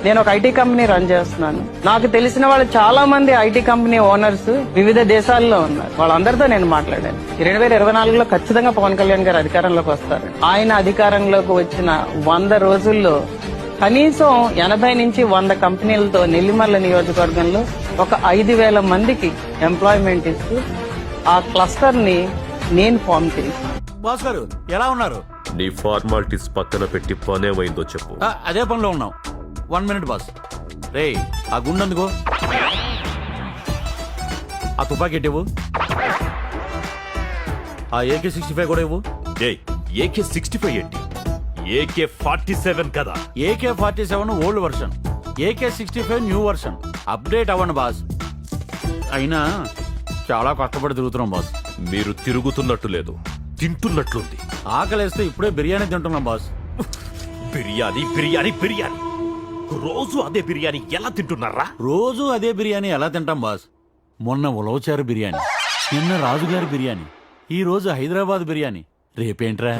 నేను ఒక IT company run చేస్తున్నాను. నాకు తెలిసిన వాళ్ళు చాలా మంది ఐటీ కంపెనీ ఓనర్స్ వివిధ దేశాల్లో ఉన్నారు. వాళ్ళందరితో నేను మాట్లాడాను. 2024లో ఖచ్చితంగా పవన్ కళ్యాణ్ గారు అధికారంలోకి వస్తారు. ఆయన అధికారంలోకి వచ్చిన 100 రోజుల్లో కనీసం 80 నుంచి 100 కంపెనీలతో నెల్లిమర్ల నియోజకవర్గంలో ఒక 5,000 మందికి ఎంప్లాయ్మెంట్ ఇస్తూ ఆ క్లస్టర్ ని నేను ఫామ్ చేసి. బాస్ గారు ఎలా ఉన్నారు? నీ ఫార్మాలిటీస్ పక్కన పెట్టి పనేమైందో చెప్పు. అదే పనిలో ఉన్నాం. 1 మినిట్ బాస్. రే ఆ గుండందుకో, ఆ తుపాకీ ఇవ్వు, ఆ AK-65 కూడా ఇవ్వు. AK-65 ఏంటి? AK-47 కదా. AK-47 old version, AK-65 new version. Update అవ్వండి బాస్. అయినా చాలా కష్టపడి తిరుగుతున్నాం బాస్. మీరు తిరుగుతున్నట్టు లేదు, తింటున్నట్లుంది. ఆకలేస్తే ఇప్పుడే బిర్యానీ తింటున్నాం బాస్. బిర్యానీ బిర్యానీ బిర్యానీ, రోజు అదే బిర్యానీ ఎలా తింటున్నారా? రోజు అదే బిర్యానీ ఎలా తింటాం బాస్? మొన్న ఉలవచారు బిర్యానీ, నిన్న రాజుగారి బిర్యానీ, ఈ రోజు హైదరాబాద్ బిర్యానీ, రేపేంట్రా?